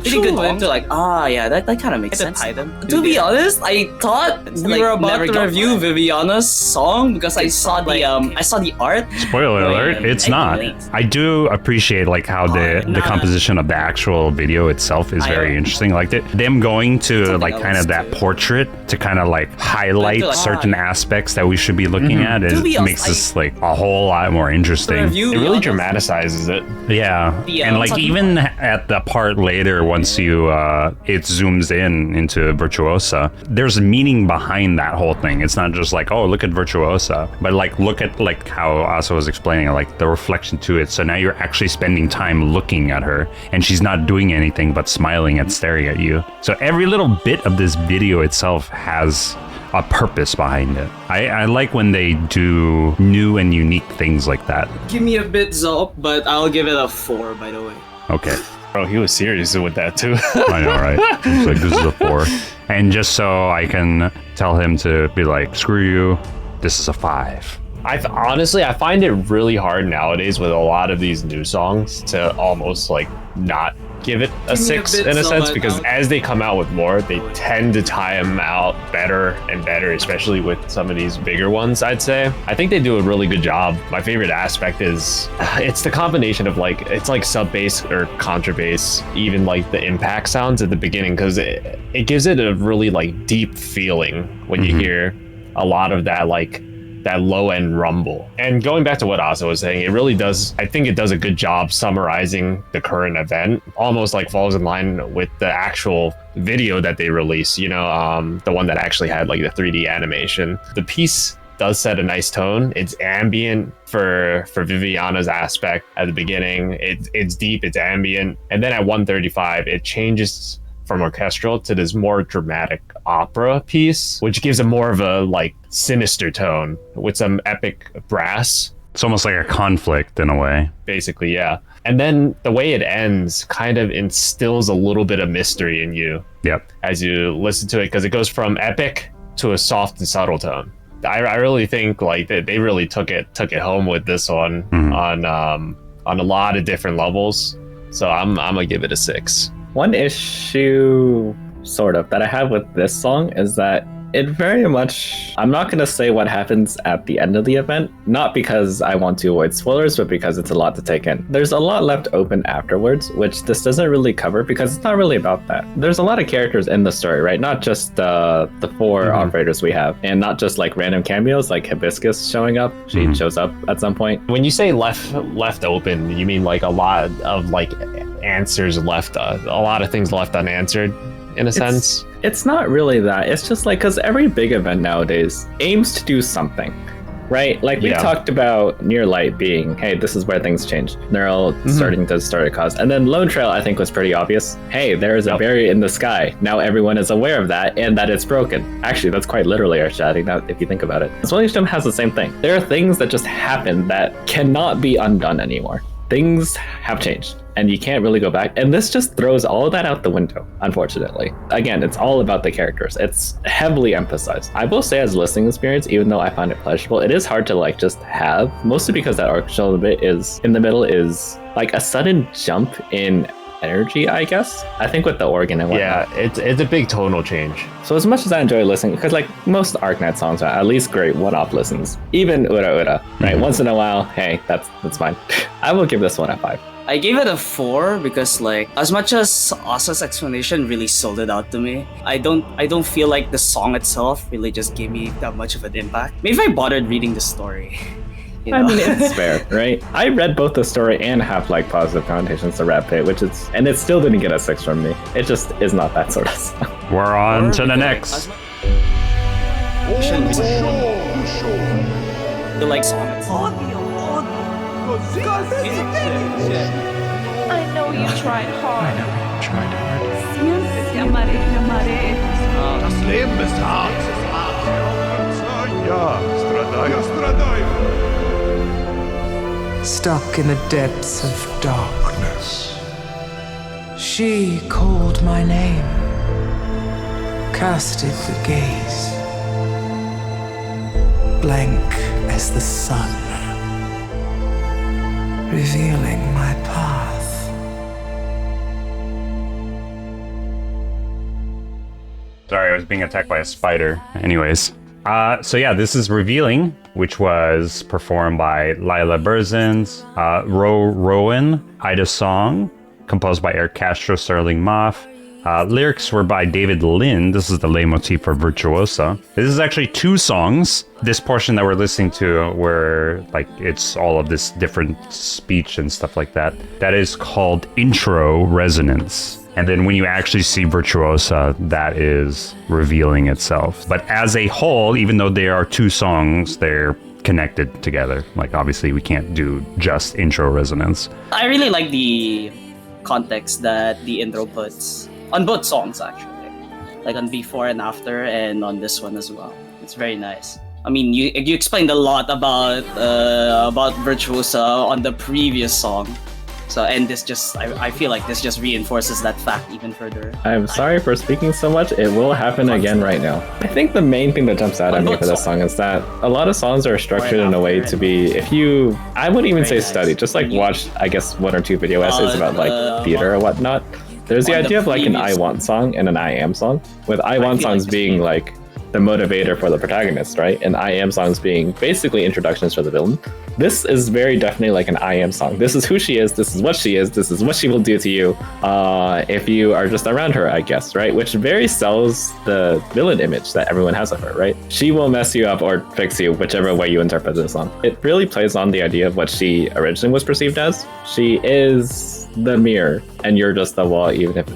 Pretty good one to like yeah that kind of makes sense. To be honest, I thought we were about to review Viviana's song because I saw the art. Spoiler alert! It's not. I do appreciate like how the composition of the actual video itself is very interesting. Like them going to like kind of that portrait to kind of like highlight certain aspects that we should be looking at. It makes this like a whole lot more interesting. It really dramatizes it. Yeah, and like even at the part later, once you it zooms into Virtuosa, there's meaning behind that whole thing. It's not just like, oh, look at Virtuosa, but like look at like how Asa was explaining, like the reflection to it. So now you're actually spending time looking at her, and she's not doing anything but smiling and staring at you. So every little bit of this video itself has a purpose behind it. I like when they do new and unique things like that. Give me a bit Zop, but I'll give it a 4, by the way. Okay. Bro, he was serious with that too. I know, right? He's like, this is a 4. And just so I can tell him to be like, screw you, this is a 5. Honestly, I find it really hard nowadays with a lot of these new songs to almost like not give it a 6 in a sense, because as they come out with more, they tend to tie them out better and better, especially with some of these bigger ones, I'd say. I think they do a really good job. My favorite aspect is it's the combination of like, it's like sub bass or contrabass, even like the impact sounds at the beginning, because it gives it a really like deep feeling when you hear a lot of that like that low end rumble. And going back to what Asa was saying, it really does, I think it does a good job summarizing the current event, almost like falls in line with the actual video that they released, the one that actually had like the 3D animation. The piece does set a nice tone. It's ambient for Viviana's aspect at the beginning. It's deep, it's ambient. And then at 1:35, it changes from orchestral to this more dramatic opera piece, which gives it more of a like sinister tone with some epic brass. It's almost like a conflict in a way. Basically, yeah. And then the way it ends kind of instills a little bit of mystery in you. Yep. As you listen to it, because it goes from epic to a soft and subtle tone. I really think like they really took it home with this one on a lot of different levels. So I'm gonna give it a 6. One issue, sort of, that I have with this song is that It very much, I'm not going to say what happens at the end of the event, not because I want to avoid spoilers, but because it's a lot to take in. There's a lot left open afterwards, which this doesn't really cover because it's not really about that. There's a lot of characters in the story, right? Not just the four operators we have, and not just like random cameos like Hibiscus showing up. She shows up at some point. When you say left open, you mean like a lot of like answers left, a lot of things left unanswered in a sense? It's not really that. It's just like, because every big event nowadays aims to do something, right? Like we talked about Near Light being, hey, this is where things change. Nearl starting to start a cause. And then Lone Trail, I think, was pretty obvious. Hey, there is a barrier in the sky. Now everyone is aware of that and that it's broken. Actually, that's quite literally earth-shattering now, if you think about it. Swellingstone has the same thing. There are things that just happen that cannot be undone anymore. Things have changed and you can't really go back. And this just throws all of that out the window, unfortunately. Again, it's all about the characters. It's heavily emphasized. I will say as a listening experience, even though I find it pleasurable, it is hard to like just have, mostly because that orchestral bit is in the middle is like a sudden jump in energy, I guess. I think with the organ and whatnot. Yeah, it's a big tonal change. So as much as I enjoy listening, because like most Arknights songs are at least great one-off listens. Even УраУра, right? Once in a while, hey, that's fine. I will give this one a 5. I gave it a 4 because like as much as Asa's explanation really sold it out to me, I don't feel like the song itself really just gave me that much of an impact. Maybe if I bothered reading the story. You know? I mean, it's fair, right? I read both the story and have like positive connotations to Rap Pit, and it still didn't get a 6 from me. It just is not that sort of song. We're on to the next. The like song itself. I know you tried hard. Siempre amaré. Stuck in the depths of darkness, she called my name, casted the gaze, blank as the sun, revealing my path. Sorry, I was being attacked by a spider. Anyways. So yeah, this is Revealing, which was performed by Lila Berzins, Rowan, Ida Song, composed by Eric Castro, Sterling Moff. Lyrics were by David Lynn. This is the leitmotif for Virtuosa. This is actually 2 songs. This portion that we're listening to, where like it's all of this different speech and stuff like that, that is called Intro Resonance. And then when you actually see Virtuosa, that is Revealing itself. But as a whole, even though there are 2 songs, they're connected together. Like obviously we can't do just Intro Resonance. I really like the context that the intro puts on both songs actually, like on Before and After, and on this one as well. It's very nice. I mean, you explained a lot about Virtuosa on the previous song. So, and this just, I feel like this just reinforces that fact even further. I'm sorry for speaking so much. It will happen again right now. I think the main thing that jumps out at me for this song is that a lot of songs are structured in a way to be, I wouldn't even say study, just like watch, I guess, 1 or 2 video essays about like theater or whatnot. There's the idea of like an I want song and an I am song, with I want songs being like the motivator for the protagonist, right? And I am songs being basically introductions for the villain. This is very definitely like an I am song. This is who she is, this is what she is, this is what she will do to you if you are just around her, I guess, right? Which very sells the villain image that everyone has of her, right? She will mess you up or fix you, whichever way you interpret this song. It really plays on the idea of what she originally was perceived as. She is the mirror, and you're just the wall, even if...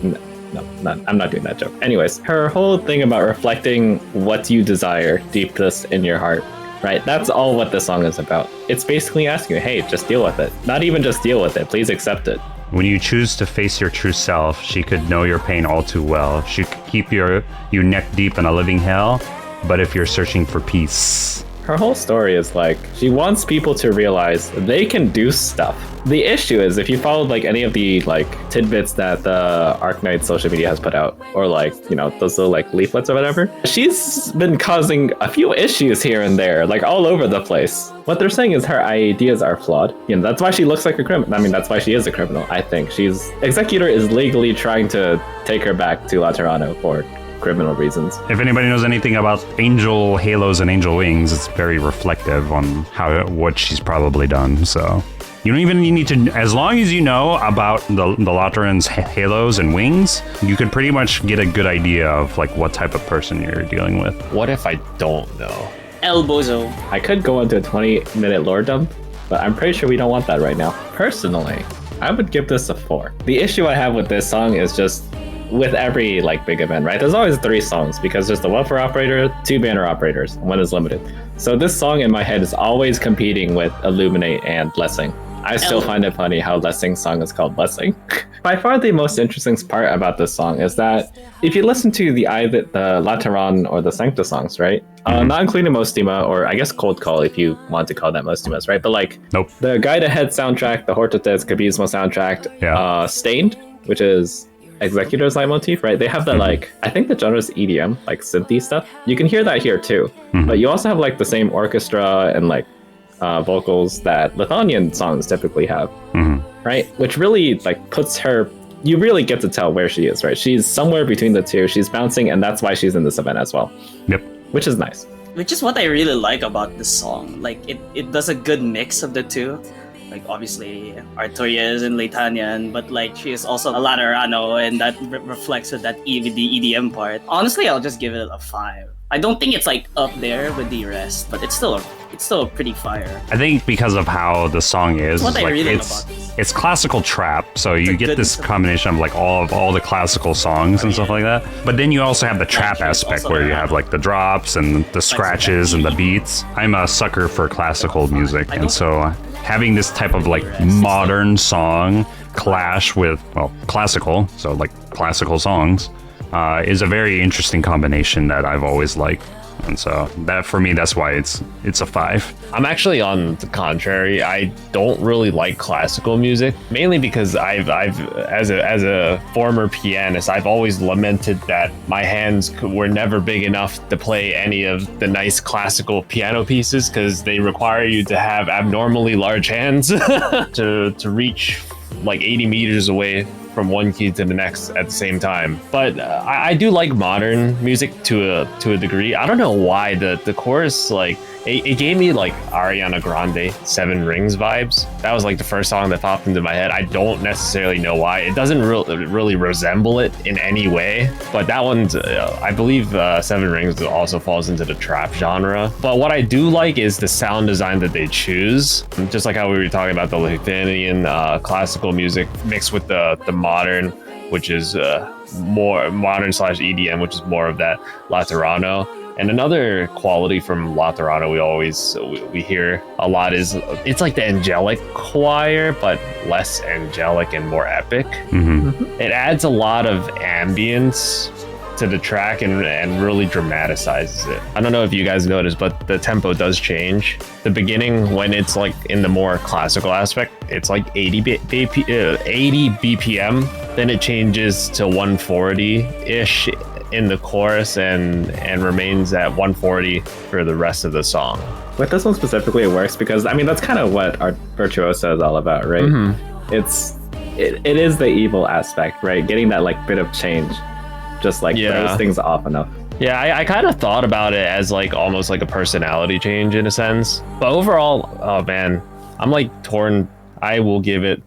No, I'm not doing that joke. Anyways, her whole thing about reflecting what you desire deepest in your heart, right? That's all what this song is about. It's basically asking you, hey, just deal with it. Not even just deal with it, please accept it. When you choose to face your true self, she could know your pain all too well. She could keep you neck deep in a living hell, but if you're searching for peace... Her whole story is like, she wants people to realize they can do stuff. The issue is, if you followed like any of the like tidbits that the Arknights social media has put out, or like, you know, those little like leaflets or whatever, she's been causing a few issues here and there, like all over the place. What they're saying is her ideas are flawed. You know, that's why she looks like a criminal. I mean, that's why she is a criminal, I think. Executor is legally trying to take her back to Laterano for criminal reasons. If anybody knows anything about angel halos and angel wings, it's very reflective on what she's probably done. So you don't even need to, as long as you know about the Lateran's halos and wings, you could pretty much get a good idea of like what type of person you're dealing with. What if I don't know? Elbozo. I could go into a 20-minute lore dump, but I'm pretty sure we don't want that right now. Personally, I would give this a 4. The issue I have with this song is just with every like big event, right? There's always 3 songs because there's the welfare operator, 2 banner operators, and 1 is limited. So this song in my head is always competing with Illuminate and Blessing. I still find it funny how Blessing's song is called Blessing. By far the most interesting part about this song is that if you listen to the Lateran or the Sancta songs, right? Not including Mostima, or I guess Cold Call if you want to call that Mostimas, right? But like the Guide Ahead soundtrack, the Hortates Cabismo soundtrack, Stained, which is Executor's leitmotif, right? They have that like, I think the genre is EDM, like synthy stuff. You can hear that here too. But you also have like the same orchestra and like vocals that Lithuanian songs typically have, right? Which really like puts her, you really get to tell where she is, right? She's somewhere between the two. She's bouncing, and that's why she's in this event as well. Yep. Which is nice. Which is what I really like about this song. Like it does a good mix of the two. Like obviously Arturia is in Litanian, but like she is also a Laterano, and that reflects with that the EDM part. Honestly, I'll just give it a 5. I don't think it's like up there with the rest, but it's still pretty fire. I think because of how the song is, what I like really love about this. It's classical trap, so you get this combination of like all the classical songs and stuff like that. But then you also have the trap aspect where you have like the drops and the scratches and the beats. I'm a sucker for classical music, and so having this type of like modern song clash with classical, so like classical songs, is a very interesting combination that I've always liked. And so that for me, that's why it's a 5. I'm actually on the contrary. I don't really like classical music, mainly because I've as a former pianist, I've always lamented that my hands were never big enough to play any of the nice classical piano pieces because they require you to have abnormally large hands to reach like 80 meters away from one key to the next at the same time. But I do like modern music to a degree. I don't know why the chorus, like it gave me like Ariana Grande 7 Rings vibes. That was like the first song that popped into my head. I don't necessarily know why. It doesn't really resemble it in any way, but that one's I believe 7 Rings also falls into the trap genre. But what I do like is the sound design that they choose, just like how we were talking about the Lithuanian classical music mixed with the modern, which is more modern / EDM, which is more of that Laterano. And another quality from Laterano we hear a lot is it's like the angelic choir, but less angelic and more epic. It adds a lot of ambience to the track and really dramatizes it. I don't know if you guys noticed, but the tempo does change. The beginning, when it's like in the more classical aspect, it's like 80 BPM. Then it changes to 140-ish in the chorus and remains at 140 for the rest of the song. With this one specifically, it works because I mean that's kind of what Art Virtuoso is all about, right? It is the evil aspect, right? Getting that like bit of change, just like throws things off enough. Yeah, I kind of thought about it as like almost like a personality change in a sense. But overall, oh man, I'm like torn. I will give it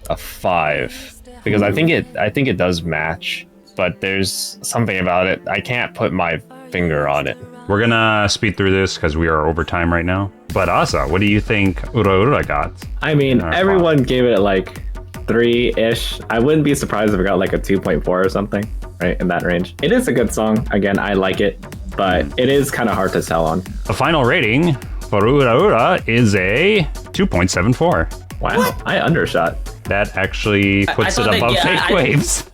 a 5 because I think it does match. But there's something about it. I can't put my finger on it. We're gonna speed through this because we are over time right now. But Asa, what do you think УраУра got? I mean, everyone gave it like 3-ish. I wouldn't be surprised if it got like a 2.4 or something, right? In that range. It is a good song. Again, I like it, but it is kind of hard to sell on. The final rating for УраУра is a 2.74. Wow, what? I undershot. That actually puts it above Fake Waves.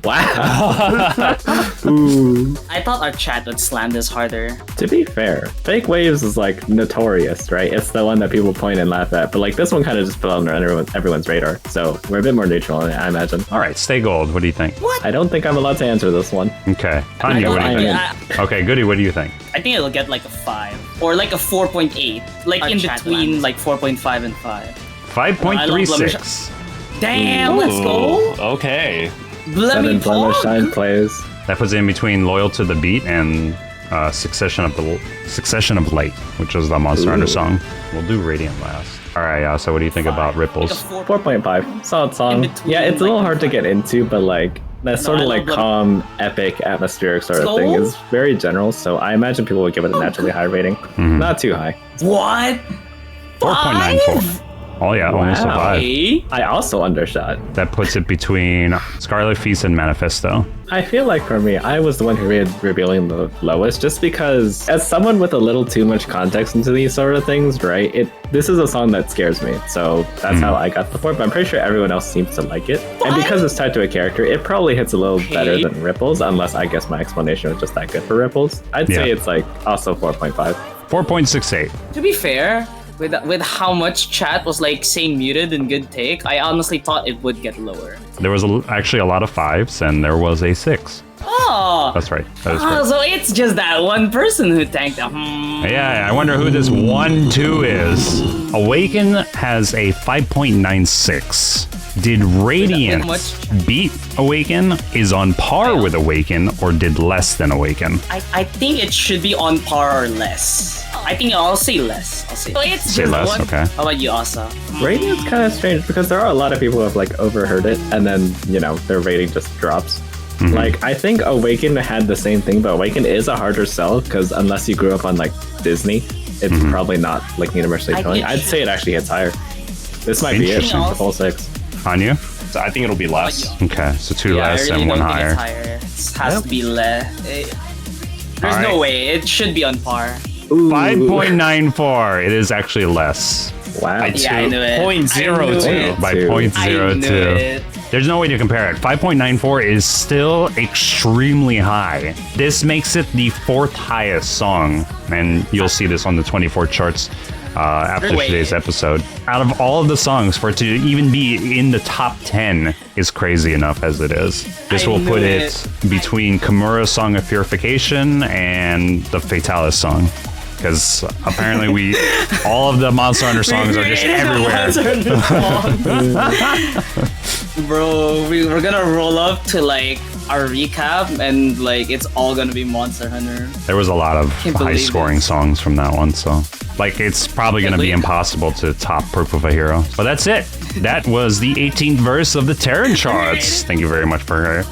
Wow. I thought our chat would slam this harder. To be fair, Fake Waves is like notorious, right? It's the one that people point and laugh at, but like this one kind of just fell under everyone's radar. So we're a bit more neutral, I imagine. All right, Stay Gold. What do you think? What? I don't think I'm allowed to answer this one. Okay. Hanyu, what do you think? Okay, Goody, what do you think? I think it'll get like a 5 or like a 4.8, like in between like 4.5 and 5. 5.36. Damn, let's go. Okay. Seven Blemish Shine plays. That puts it in between Loyal to the Beat and Succession of Light, which is the Monster Hunter song. We'll do Radiant last. All right, so what do you think about Ripples? 4.5. Solid song. Yeah, it's a little hard to get into, but like that sort of like calm, epic, atmospheric sort of thing is very general. So I imagine people would give it a naturally high rating. Not too high. What? 4.94. Oh yeah, almost a 5. I also undershot. That puts it between Scarlet Feast and Manifesto. I feel like for me, I was the one who read revealing the lowest, just because as someone with a little too much context into these sort of things, right? This is a song that scares me, so that's how I got the 4. But I'm pretty sure everyone else seems to like it, and because it's tied to a character, it probably hits a little better than Ripples, unless I guess my explanation was just that good for Ripples. I'd say it's like also 4.5. 4.68. To be fair, with how much chat was like saying muted and good take, I honestly thought it would get lower. There was actually a lot of 5s, and there was a 6. Oh, That's right. That is correct. so it's just that one person who tanked them. Yeah, I wonder who this 1-2 is. Awaken has a 5.96. Did Radiant beat Awaken, is on par with Awaken, or did less than Awaken? I think it should be on par or less. I think I'll say less. So it's Say just less, one. okay. How about you, Asa? Radiant's kind of strange because there are a lot of people who have like overheard it and then, you know, their rating just drops. Like, I think Awaken had the same thing, but Awaken is a harder sell because unless you grew up on like Disney, it's probably not like universally appealing. I'd say it actually hits higher. This might be it, the full 6. Hanyu? So I think it'll be less. Okay, so 2 less I really and 1 don't think higher. it's higher. It has to be less. There's no way. It should be on par. 5.94. It is actually less. Wow. Yeah, I knew it. 0.02. By I knew 0.02. it. There's no way to compare it. 5.94 is still extremely high. This makes it the 4th highest song, and you'll see this on the 24 charts after today's episode. Out of all of the songs, for it to even be in the top 10 is crazy enough as it is. This will put it between Kimura's Song of Purification and the Fatalis song. Because apparently all of the Monster Hunter songs are just everywhere. Bro, we're gonna roll up to like our recap and like it's all gonna be Monster Hunter. There was a lot of Can't believe high-scoring this. songs from that one, so like it's probably gonna be impossible to top Proof of a Hero. But that's it. That was the 18th verse of the Terran Charts. Thank you very much for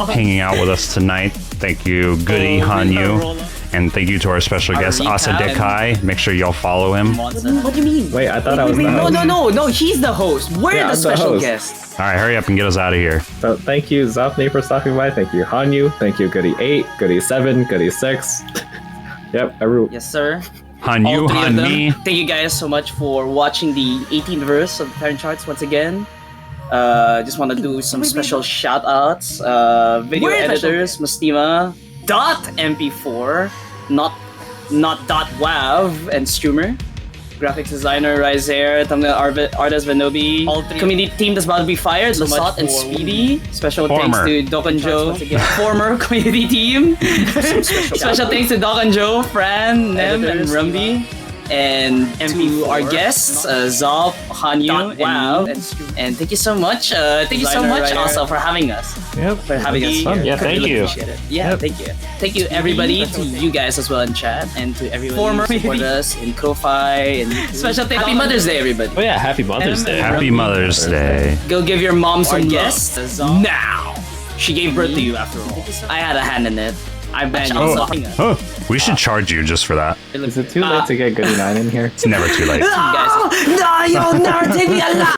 hanging out with us tonight. Thank you, Goody Hanyu. And thank you to our special guest, Asadekai. Make sure y'all follow him. What do you mean? Wait, I thought I was the host. No, he's the host. We're Yeah, the I'm the special host. guest. All right, hurry up and get us out of here. So thank you, Zopney, for stopping by. Thank you, Hanyu. Thank you, Goody 8, Goody 7, Goody 6. Yep, Yes, sir. Hanyu, All 3 of them. Hanmi. Thank you guys so much for watching the 18th verse of the Terran Charts once again. Just want to do some special shout outs. Video editors, Mustima, .mp4, not .wav, and Streamer. Graphics designer, Rizair, thumbnail artist, Venobi. Community team that's about to be fired, Lasat and Speedy. Special thanks to dokonjou, former community team. Special thanks to dokonjou, Fran, Nem, and Rumby. And to our guests, Zop, Hanyu, and thank you so much. Thank you so much also for having us. Yep. For having us here. Yeah, thank Really you. appreciate it. Yeah, thank you. Thank you everybody, to you guys as well in chat, and to everyone who support us in Ko-Fi and YouTube. Happy Mother's Day, everybody. Oh yeah, happy Mother's Day. Happy Mother's Day. Go give your mom some guests now. She gave birth to you after all. I had a hand in it. I banned you. Oh, we should charge you just for that. Is it too late to get Goody 9 in here? It's never too late. You guys. No, you'll never take me alive.